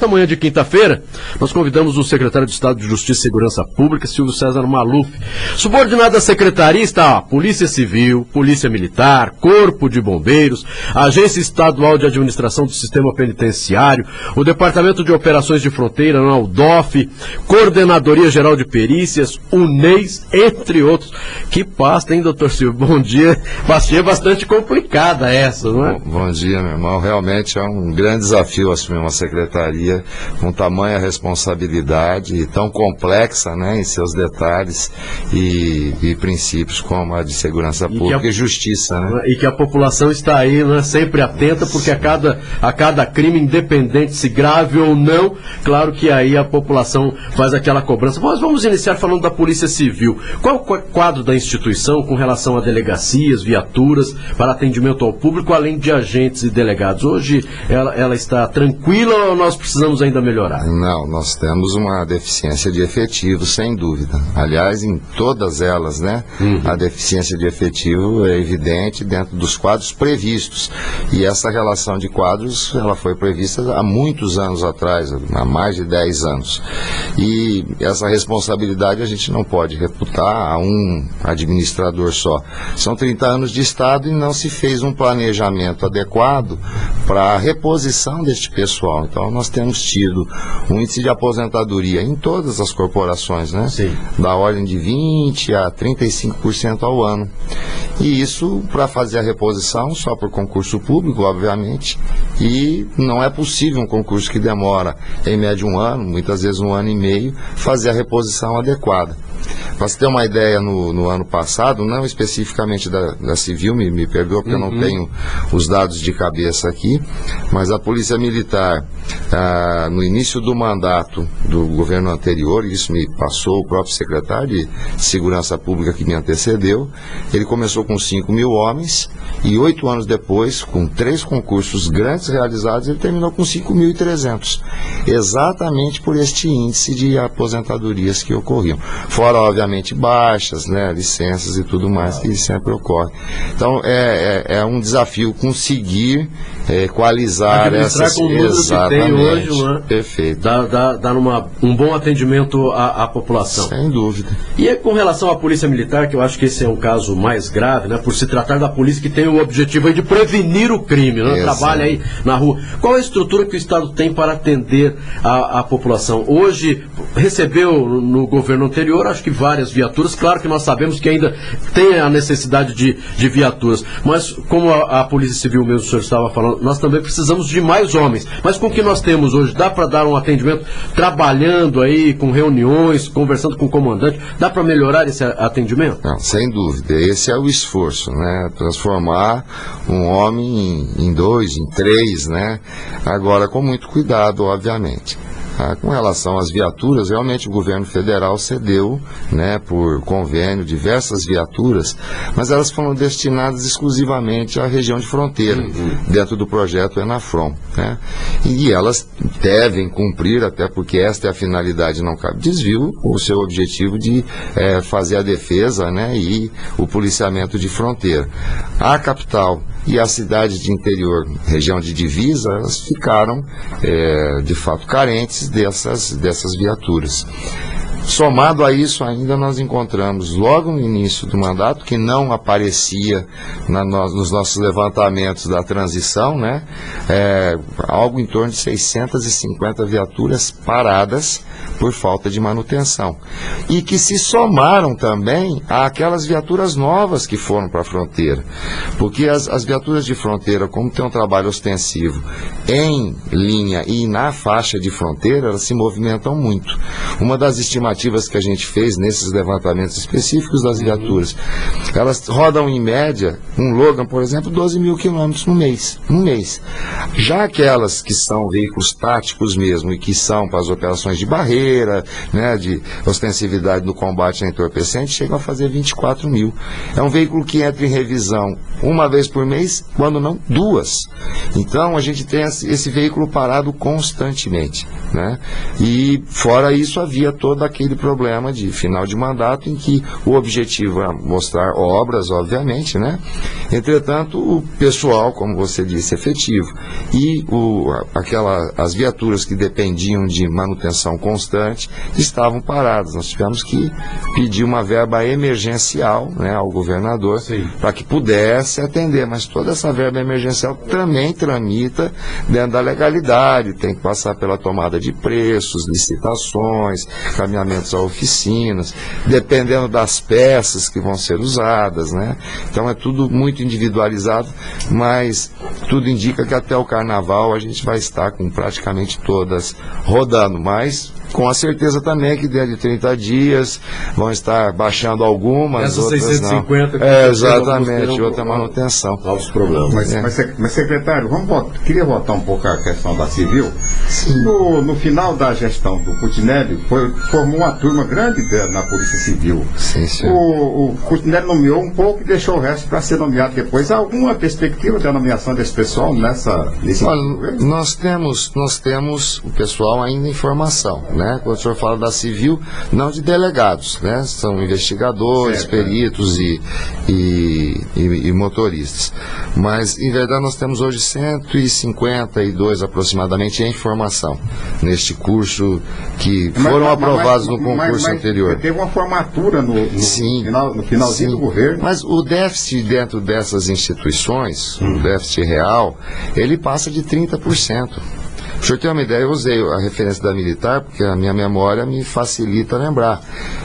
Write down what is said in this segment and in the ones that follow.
nesta manhã de quinta-feira, nós convidamos o secretário de Estado de Justiça e Segurança Pública, Silvio César Maluf. Subordinado à secretaria está a Polícia Civil, Polícia Militar, Corpo de Bombeiros, Agência Estadual de Administração do Sistema Penitenciário, o Departamento de Operações de Fronteira, a UDOF, Coordenadoria Geral de Perícias, UNEIS, entre outros. Que pasta, hein, doutor Silvio? Bom dia. Pastinha bastante complicada essa, não é? Bom dia, meu irmão. Realmente é um grande desafio assumir uma secretaria com tamanha responsabilidade e tão complexa, né, em seus detalhes e princípios como a de segurança pública e justiça, né? E que a população está aí, né, sempre atenta, porque a cada crime, independente se grave ou não, claro que aí a população faz aquela cobrança. Mas vamos iniciar falando da Polícia Civil. Qual é o quadro da instituição com relação a delegacias, viaturas para atendimento ao público, além de agentes e delegados? Hoje ela está tranquila ou nós precisamos ainda melhorar? Não, nós temos uma deficiência de efetivo, sem dúvida. Aliás, em todas elas, né? A deficiência de efetivo é evidente dentro dos quadros previstos. E essa relação de quadros, ela foi prevista há muitos anos atrás, há mais de 10 anos. E essa responsabilidade a gente não pode reputar a um administrador só. São 30 anos de Estado e não se fez um planejamento adequado para a reposição deste pessoal. Então nós temos tido um índice de aposentadoria em todas as corporações, né? Sim. Da ordem de 20% a 35% ao ano. E isso para fazer a reposição só por concurso público, obviamente, e não é possível um concurso que demora em média um ano, muitas vezes um ano e meio, fazer a reposição adequada. Para você ter uma ideia, no ano passado, não especificamente da Civil, me perdoa porque eu não tenho os dados de cabeça aqui, mas a Polícia Militar, no início do mandato do governo anterior, isso me passou o próprio secretário de Segurança Pública que me antecedeu, ele começou com 5.000 homens e 8 anos depois, com 3 concursos grandes realizados, ele terminou com 5.300, exatamente por este índice de aposentadorias que ocorriam. Fora, obviamente, baixas, né, licenças e tudo mais que sempre ocorre. Então, é um desafio conseguir equalizar essas... com o número que tem hoje, né? Perfeito. Dar um bom atendimento à população. Sem dúvida. E com relação à Polícia Militar, que eu acho que esse é um caso mais grave, né, por se tratar da polícia que tem o objetivo aí de prevenir o crime, né, trabalha aí na rua. Qual é a estrutura que o Estado tem para atender a população? Hoje, recebeu no governo anterior, acho que várias viaturas, claro que nós sabemos que ainda tem a necessidade de viaturas, mas como a Polícia Civil mesmo, o senhor estava falando, nós também precisamos de mais homens. Mas com o que nós temos hoje, dá para dar um atendimento trabalhando aí, com reuniões, conversando com o comandante, dá para melhorar esse atendimento? Não, sem dúvida, esse é o esforço, né? Transformar um homem em 2, em 3, né? Agora, com muito cuidado, obviamente. Com relação às viaturas, realmente o governo federal cedeu, né, por convênio, diversas viaturas, mas elas foram destinadas exclusivamente à região de fronteira, dentro do projeto ENAFROM, né? E elas devem cumprir, até porque esta é a finalidade, não cabe desvio, o seu objetivo de fazer a defesa, né, e o policiamento de fronteira. A capital e a cidade de interior, região de divisa, elas ficaram, de fato, carentes dessas viaturas. Somado a isso, ainda nós encontramos, logo no início do mandato, que não aparecia nos nossos levantamentos da transição, né, algo em torno de 650 viaturas paradas por falta de manutenção. E que se somaram também àquelas viaturas novas que foram para a fronteira. Porque as viaturas de fronteira, como tem um trabalho ostensivo em linha e na faixa de fronteira, elas se movimentam muito. Uma das estimativas que a gente fez nesses levantamentos específicos das viaturas, elas rodam em média, um Logan, por exemplo, 12.000 quilômetros no mês. Já aquelas que são veículos táticos mesmo e que são para as operações de barreira, né, de ostensividade no combate a entorpecente, chegam a fazer 24.000. É um veículo que entra em revisão uma vez por mês, quando não 2. Então a gente tem esse veículo parado constantemente, né? E fora isso havia todo aquele aquele problema de final de mandato em que o objetivo é mostrar obras, obviamente, né? Entretanto, o pessoal, como você disse, efetivo, e as viaturas que dependiam de manutenção constante estavam paradas. Nós tivemos que pedir uma verba emergencial, né, ao governador para que pudesse atender, mas toda essa verba emergencial também tramita dentro da legalidade, tem que passar pela tomada de preços, licitações, caminhamentos a oficinas, dependendo das peças que vão ser usadas, né? Então é tudo muito individualizado, mas tudo indica que até o carnaval a gente vai estar com praticamente todas rodando, mas com a certeza também que dentro de 30 dias vão estar baixando algumas, essas outras 650 não. Exatamente, outra manutenção. Novos problemas. Mas secretário, queria voltar um pouco à questão da civil. No final da gestão do Cutinelli, formou uma turma grande na Polícia Civil. Sim, sim. O Cutinelli nomeou um pouco e deixou o resto para ser nomeado depois. Há alguma perspectiva da nomeação desse pessoal nesse... Olha, nós temos o pessoal ainda em formação, né? Quando o senhor fala da civil, não de delegados, né? São investigadores, certo, peritos e motoristas. Mas, em verdade, nós temos hoje 152 aproximadamente em formação, neste curso que foram aprovados no concurso anterior. Teve uma formatura no finalzinho do governo. Mas o déficit dentro dessas instituições, o déficit real, ele passa de 30%. Para o senhor ter uma ideia, eu usei a referência da militar, porque a minha memória me facilita lembrar.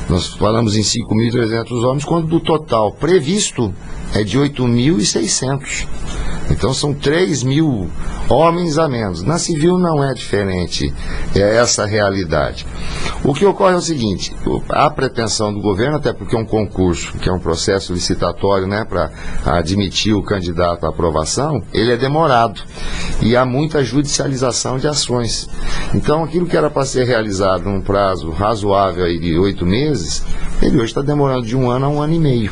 Nós falamos em 5.300 homens, quando do total previsto é de 8.600. Então são 3.000 homens a menos. Na civil não é diferente, é essa a realidade. O que ocorre é o seguinte, a pretensão do governo, até porque é um concurso, que é um processo licitatório, né, para admitir o candidato à aprovação, ele é demorado e há muita judicialização de ações. Então aquilo que era para ser realizado num prazo razoável aí de 8 meses, ele hoje está demorando de 1 ano a 1 ano e meio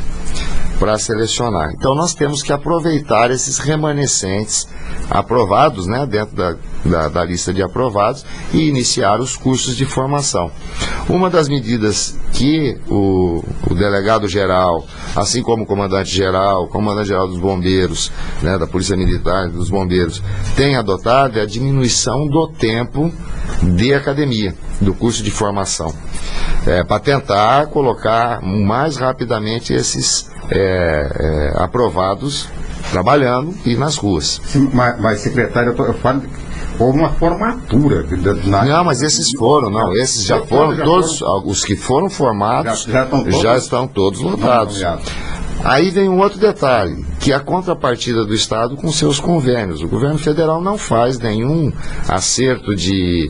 para selecionar. Então nós temos que aproveitar esses remanescentes aprovados, né, dentro da lista de aprovados, e iniciar os cursos de formação. Uma das medidas que o delegado-geral, assim como o comandante-geral dos bombeiros, né, da Polícia Militar, dos bombeiros, tem adotado é a diminuição do tempo de academia, do curso de formação, para tentar colocar mais rapidamente esses aprovados trabalhando e nas ruas. Sim, mas secretário, eu falo, houve uma formatura. Não, mas esses foram, esses já foram todos, os que foram formados já estão todos lotados. Aí vem um outro detalhe, que é a contrapartida do Estado com seus convênios. O governo federal não faz nenhum acerto de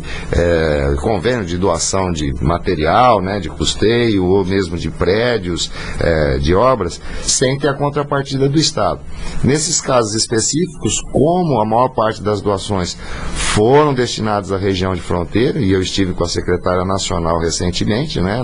convênio de doação de material, né, de custeio, ou mesmo de prédios, de obras, sem ter a contrapartida do Estado. Nesses casos específicos, como a maior parte das doações foram destinadas à região de fronteira, e eu estive com a secretária nacional recentemente, né,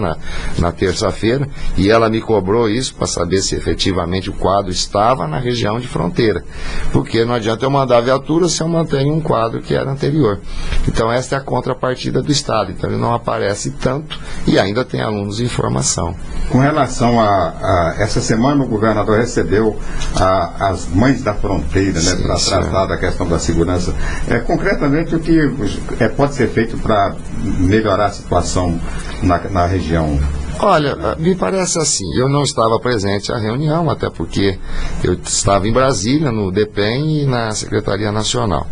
na terça-feira, e ela me cobrou isso para saber se efetivamente o quadro estava na região de fronteira, porque não adianta eu mandar a viatura se eu mantenho um quadro que era anterior. Então essa é a contrapartida do Estado, então ele não aparece tanto e ainda tem alunos em formação. Com relação a essa semana o governador recebeu as mães da fronteira, né, para tratar da questão da segurança. Concretamente, o que pode ser feito para melhorar a situação na região? Olha, me parece assim, eu não estava presente à reunião, até porque eu estava em Brasília, no DEPEN e na Secretaria Nacional.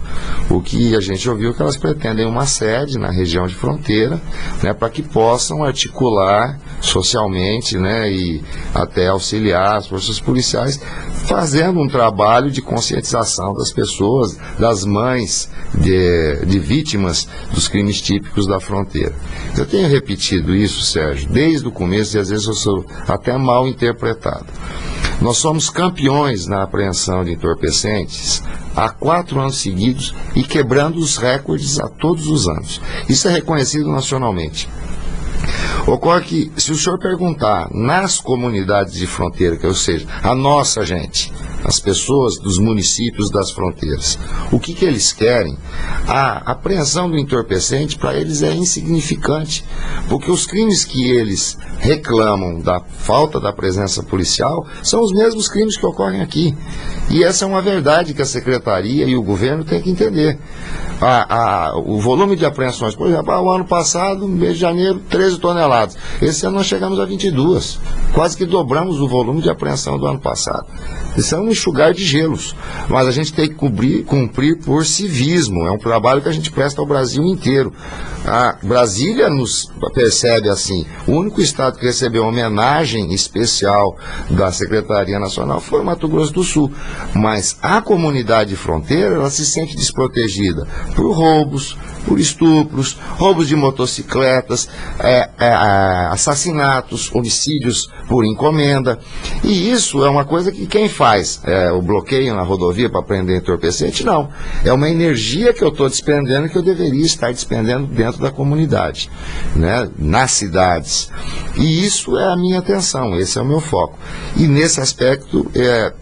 O que a gente ouviu é que elas pretendem uma sede na região de fronteira, né, para que possam articular socialmente, né, e até auxiliar as forças policiais, fazendo um trabalho de conscientização das pessoas, das mães de vítimas dos crimes típicos da fronteira. Eu tenho repetido isso, Sérgio, desde o começo, e às vezes eu sou até mal interpretado. Nós somos campeões na apreensão de entorpecentes há 4 anos seguidos e quebrando os recordes a todos os anos. Isso é reconhecido nacionalmente. Ocorre que, se o senhor perguntar nas comunidades de fronteira, que ou seja, a nossa gente, as pessoas dos municípios das fronteiras. O que eles querem? A apreensão do entorpecente para eles é insignificante, porque os crimes que eles reclamam da falta da presença policial são os mesmos crimes que ocorrem aqui. E essa é uma verdade que a Secretaria e o governo têm que entender. O volume de apreensões, por exemplo, o ano passado, no mês de janeiro, 13 toneladas. Esse ano nós chegamos a 22. Quase que dobramos o volume de apreensão do ano passado. Isso é um enxugar de gelos. Mas a gente tem que cumprir por civismo. É um trabalho que a gente presta ao Brasil inteiro. A Brasília nos percebe assim. O único estado que recebeu homenagem especial da Secretaria Nacional foi o Mato Grosso do Sul. Mas a comunidade de fronteira, ela se sente desprotegida por roubos, por estupros, roubos de motocicletas, assassinatos, homicídios por encomenda. E isso é uma coisa que quem faz o bloqueio na rodovia para prender entorpecente, não. É uma energia que eu estou despendendo que eu deveria estar despendendo dentro da comunidade, né? Nas cidades. E isso é a minha atenção, esse é o meu foco. E nesse aspecto,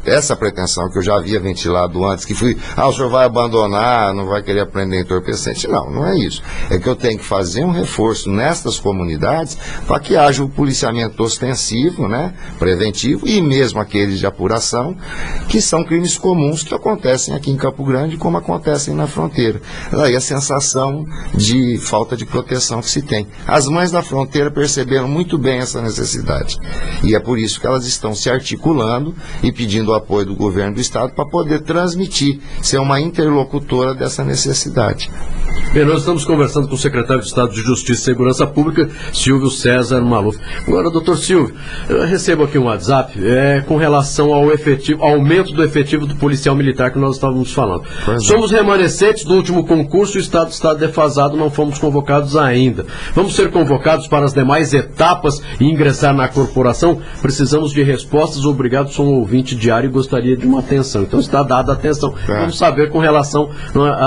essa pretensão que eu já havia ventilado antes, que o senhor vai abandonar, não vai querer prender entorpecente, não é isso. É que eu tenho que fazer um reforço nestas comunidades para que haja o policiamento ostensivo, né, preventivo, e mesmo aqueles de apuração, que são crimes comuns que acontecem aqui em Campo Grande, como acontecem na fronteira. Daí a sensação de falta de proteção que se tem. As mães da fronteira perceberam muito bem essa necessidade. E é por isso que elas estão se articulando e pedindo o apoio do governo do estado para poder transmitir, ser uma interlocutora dessa necessidade. Bem, nós estamos conversando com o secretário de Estado de Justiça e Segurança Pública, Silvio César Maluf. Agora, doutor Silvio, eu recebo aqui um WhatsApp com relação ao aumento do efetivo do policial militar que nós estávamos falando. Somos remanescentes do último concurso, o Estado está defasado, não fomos convocados ainda. Vamos ser convocados para as demais etapas e ingressar na corporação? Precisamos de respostas. Obrigado, sou um ouvinte diário e gostaria de uma atenção. Então está dada a atenção. Vamos saber com relação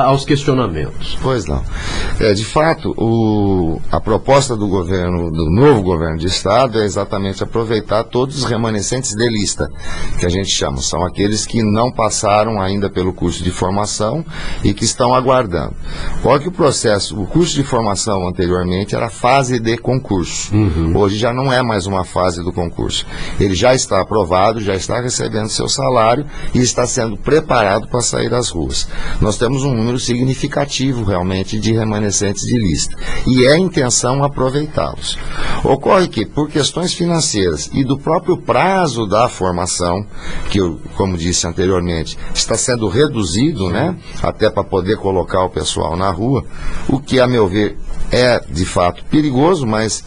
aos questionamentos. Pois não. De fato, a proposta do novo governo de Estado é exatamente aproveitar todos os remanescentes de lista, que a gente chama. São aqueles que não passaram ainda pelo curso de formação e que estão aguardando. Qual que o processo? O curso de formação anteriormente era fase de concurso. Hoje já não é mais uma fase do concurso. Ele já está aprovado, já está recebendo seu salário e está sendo preparado para sair às ruas. Nós temos um número significativo realmente de remanescentes de lista. E é a intenção aproveitá-los. Ocorre que, por questões financeiras e do próprio prazo da formação, que, como disse anteriormente, está sendo reduzido, né, até para poder colocar o pessoal na rua, o que, a meu ver, é de fato perigoso, mas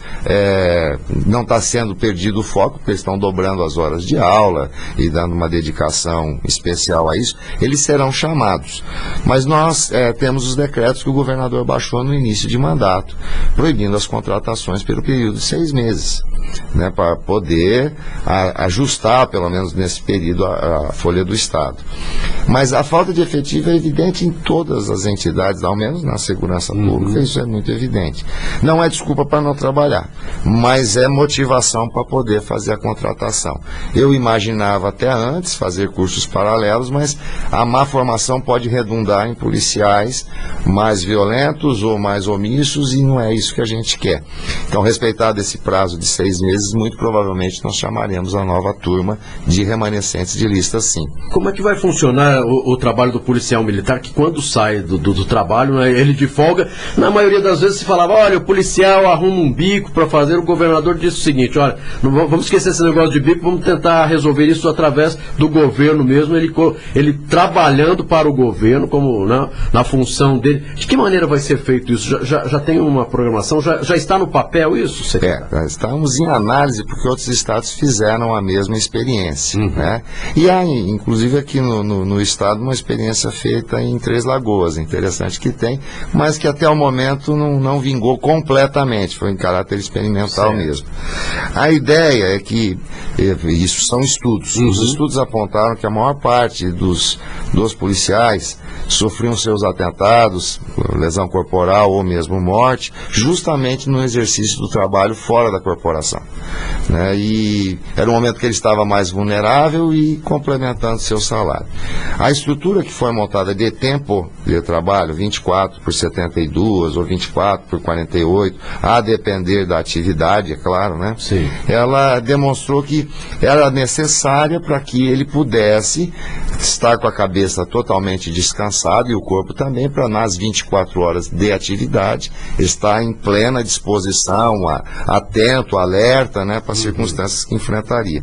não está sendo perdido o foco, porque eles estão dobrando as horas de aula e dando uma dedicação especial a isso. Eles serão chamados. Mas nós temos os decretos que o governador baixou no início de mandato, proibindo as contratações pelo período de 6 meses, né, para poder ajustar, pelo menos nesse período, a folha do Estado. Mas a falta de efetivo é evidente em todas as entidades, ao menos na segurança pública, isso é muito evidente. Não é desculpa para não trabalhar, mas é motivação para poder fazer a contratação. Eu imaginava até antes fazer cursos paralelos, mas a má formação pode redundar em policiais mais violentos ou mais omissos, e não é isso que a gente quer. Então, respeitado esse prazo de 6 meses, muito provavelmente nós chamaremos a nova turma de remanescentes de lista, sim. Como é que vai funcionar o trabalho do policial militar, que quando sai do trabalho, né, ele de folga, na maioria das vezes se falava, olha, o policial arruma um bico para fazer, o governador disse o seguinte, olha, não vamos esquecer esse negócio de bico, vamos tentar resolver isso através do governo mesmo, ele trabalhando para o governo, como, né, na função dele. De que maneira vai ser feito isso? Já tem uma programação? Já está no papel isso, secretário? Estamos em análise, porque outros estados fizeram a mesma experiência, né? E há, inclusive aqui no estado, uma experiência feita em Três Lagoas, interessante que tem, mas que até o momento não não vingou completamente, foi em caráter experimental mesmo. A ideia é que, isso são estudos, os estudos apontaram que a maior parte dos policiais sofriam seus atentados, lesão corporal ou mesmo morte, justamente no exercício do trabalho fora da corporação, né? E era um momento que ele estava mais vulnerável e complementando seu salário. A estrutura que foi montada de tempo de trabalho, 24 por 72 ou 24 por 48, a depender da atividade, é claro, né? Sim. Ela demonstrou que era necessária para que ele pudesse estar com a cabeça totalmente descansada e o corpo também, para nas 24 horas de atividade estar em plena disposição, atento, alerta, né, para as circunstâncias que enfrentaria.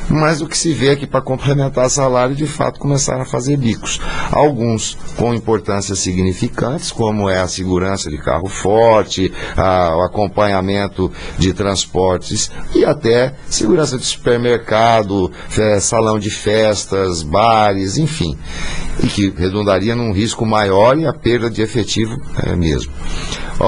Mas o que se vê é que, para complementar salário, de fato começaram a fazer bicos. Alguns com importâncias significantes, como é a segurança de carro forte, o acompanhamento de transportes e até segurança de supermercado, salão de festas, bares, enfim, e que redundaria num risco maior e a perda de efetivo mesmo.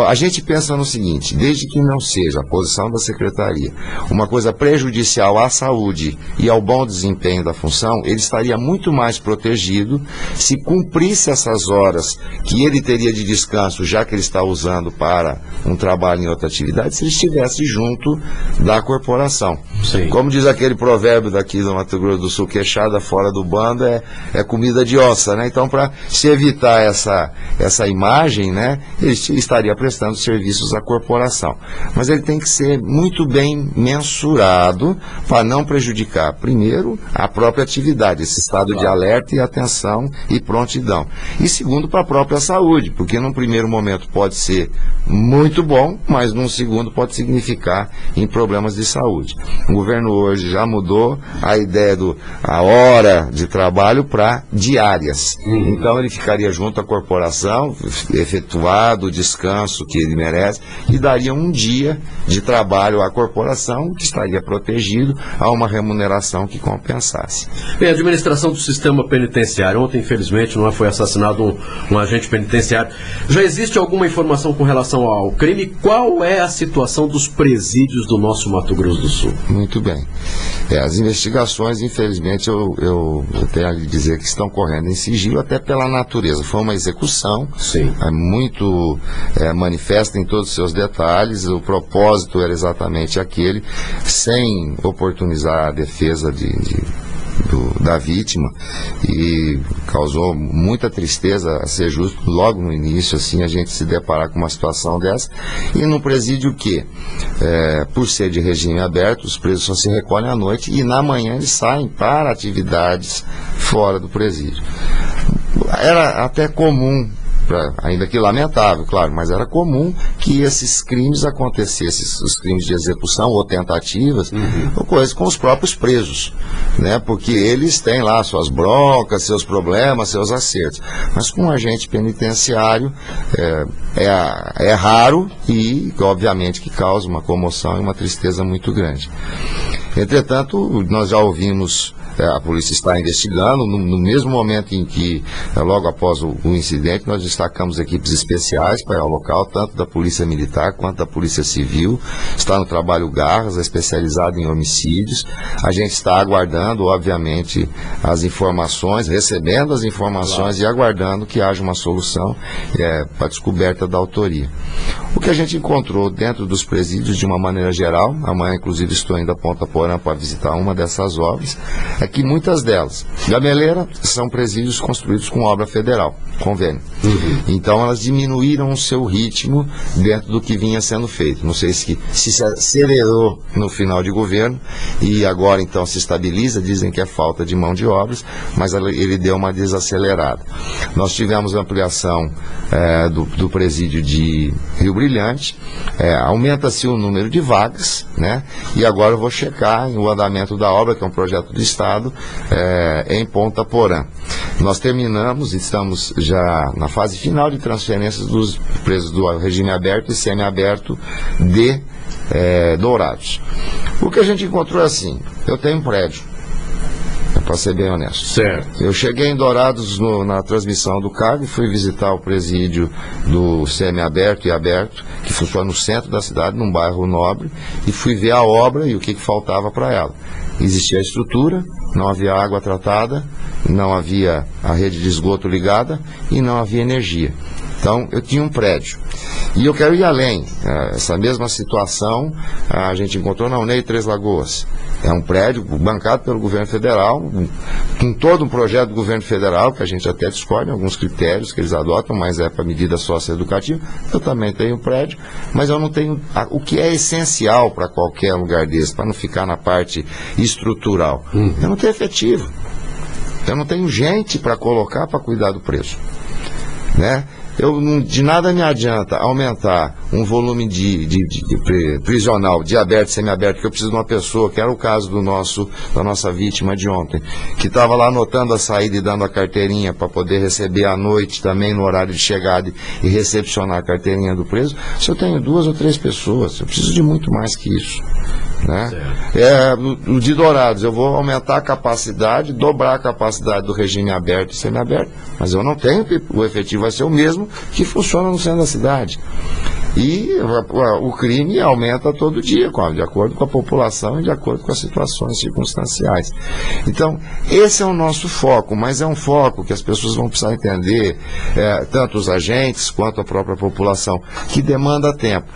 A gente pensa no seguinte: desde que não seja a posição da secretaria uma coisa prejudicial à saúde e ao bom desempenho da função, ele estaria muito mais protegido se cumprisse essas horas que ele teria de descanso, já que ele está usando para um trabalho em outra atividade, se ele estivesse junto da corporação. Sim. Como diz aquele provérbio daqui do Mato Grosso do Sul, queixada fora do bando é comida de onça, né? Então, para se evitar essa imagem, né, ele estaria prestando serviços à corporação. Mas ele tem que ser muito bem mensurado para não prejudicar, primeiro, a própria atividade, esse estado de alerta e atenção e prontidão. E segundo, para a própria saúde, porque num primeiro momento pode ser muito bom, mas num segundo pode significar em problemas de saúde. O governo hoje já mudou a ideia a hora de trabalho para diárias. Então ele ficaria junto à corporação, efetuado o descanso que ele merece, e daria um dia de trabalho à corporação, que estaria protegido a uma remuneração que compensasse. Bem, a administração do sistema penitenciário, ontem infelizmente foi assassinado um agente penitenciário. Já existe alguma informação com relação ao crime? Qual é a situação dos presídios do nosso Mato Grosso do Sul? Muito bem. As investigações, infelizmente, eu tenho a dizer que estão correndo em sigilo, até pela natureza. Foi uma execução. Sim. Muito manifesta em todos os seus detalhes. O propósito era exatamente aquele, sem oportunizar a defesa da vítima, e causou muita tristeza, a ser justo, logo no início, assim, a gente se deparar com uma situação dessa, e num presídio que, por ser de regime aberto, os presos só se recolhem à noite e na manhã eles saem para atividades fora do presídio. Era até comum, ainda que lamentável, claro, mas era comum que esses crimes acontecessem, os crimes de execução ou tentativas, ocorressem com os próprios presos, né? Porque eles têm lá suas broncas, seus problemas, seus acertos. Mas com um agente penitenciário é raro e, obviamente, que causa uma comoção e uma tristeza muito grande. Entretanto, nós já ouvimos, a polícia está investigando, no mesmo momento em que, logo após o incidente, nós destacamos equipes especiais para ir ao local, tanto da Polícia Militar quanto da Polícia Civil. Está no trabalho Garras, especializado em homicídios. A gente está aguardando, obviamente, as informações, recebendo as informações e aguardando que haja uma solução para a descoberta da autoria. O que a gente encontrou dentro dos presídios, de uma maneira geral, amanhã, inclusive, estou indo a Ponta Porã para visitar uma dessas obras, é que muitas delas, Gameleira, são presídios construídos com obra federal, convênio. Então elas diminuíram o seu ritmo dentro do que vinha sendo feito. Não sei se acelerou no final de governo e agora então se estabiliza, dizem que é falta de mão de obras, mas ele deu uma desacelerada. Nós tivemos ampliação do presídio de Rio Brilhante, aumenta-se o número de vagas, né? E agora eu vou checar o andamento da obra, que é um projeto do Estado, em Ponta Porã. Nós terminamos, estamos já na fase final de transferências dos presos do regime aberto e semiaberto de Dourados. O que a gente encontrou é assim: eu tenho um prédio, para ser bem honesto. Certo. Eu cheguei em Dourados na transmissão do CARG, fui visitar o presídio do semiaberto e aberto, que funciona no centro da cidade, num bairro nobre, e fui ver a obra e o que faltava para ela. Existia a estrutura, não havia água tratada, não havia a rede de esgoto ligada e não havia energia. Então, eu tinha um prédio. E eu quero ir além. Essa mesma situação a gente encontrou na UNEI Três Lagoas. É um prédio bancado pelo governo federal, com todo um projeto do governo federal, que a gente até discorda em alguns critérios que eles adotam, mas é para medida socioeducativa. Eu também tenho um prédio, mas eu não tenho o que é essencial para qualquer lugar desse, para não ficar na parte estrutural. Eu não tenho efetivo. Eu não tenho gente para colocar para cuidar do preso, né? De nada me adianta aumentar um volume de prisional, de aberto e semiaberto, que eu preciso de uma pessoa, que era o caso da nossa vítima de ontem, que estava lá anotando a saída e dando a carteirinha para poder receber à noite também no horário de chegada e recepcionar a carteirinha do preso. Se eu tenho 2 ou 3 pessoas, eu preciso de muito mais que isso, né? No de Dourados, eu vou aumentar a capacidade, dobrar a capacidade do regime aberto e semiaberto, mas eu não tenho, o efetivo vai ser o mesmo que funciona no centro da cidade. E o crime aumenta todo dia, de acordo com a população e de acordo com as situações circunstanciais. Então, esse é o nosso foco, mas é um foco que as pessoas vão precisar entender, tanto os agentes quanto a própria população, que demanda tempo.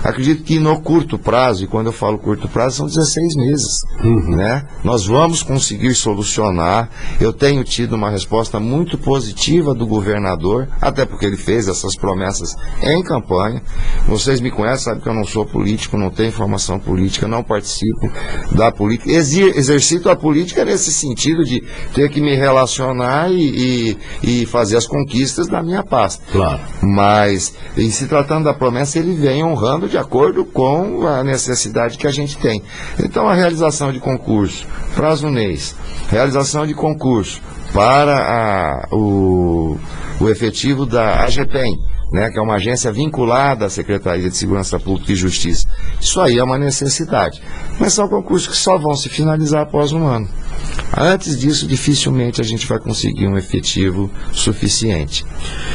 Acredito que no curto prazo, e quando eu falo curto prazo, são 16 meses, né? Nós vamos conseguir solucionar. Eu tenho tido uma resposta muito positiva do governador, até porque ele fez essas promessas em campanha. Vocês me conhecem, sabem que eu não sou político, não tenho formação política, não participo da política. Exercito a política nesse sentido de ter que me relacionar e fazer as conquistas da minha pasta. Claro. Mas, em se tratando da promessa, ele vem honrando de acordo com a necessidade que a gente tem. Então, a realização de concurso para as UNEIs, realização de concurso para o efetivo da AGPEM, né, que é uma agência vinculada à Secretaria de Segurança Pública e Justiça. Isso aí é uma necessidade. Mas são concursos que só vão se finalizar após um ano. Antes disso, dificilmente a gente vai conseguir um efetivo suficiente.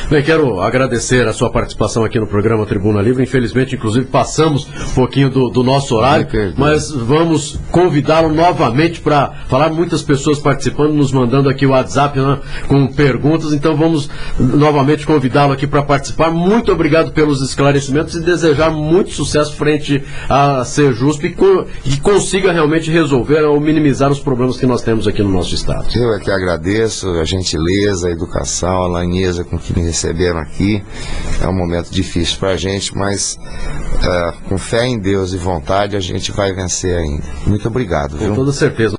Bem, quero agradecer a sua participação aqui no programa Tribuna Livre. Infelizmente, inclusive, passamos um pouquinho do nosso horário, mas vamos convidá-lo novamente para falar. Muitas pessoas participando, nos mandando aqui o WhatsApp, né, com perguntas, então vamos novamente convidá-lo aqui para participar. Muito obrigado pelos esclarecimentos e desejar muito sucesso frente à Sejusp e consiga realmente resolver ou minimizar os problemas que nós temos aqui no nosso estado. Eu é que agradeço a gentileza, a educação, a lanheza com que me receberam aqui. É um momento difícil para a gente, mas com fé em Deus e vontade a gente vai vencer ainda. Muito obrigado. Com toda certeza.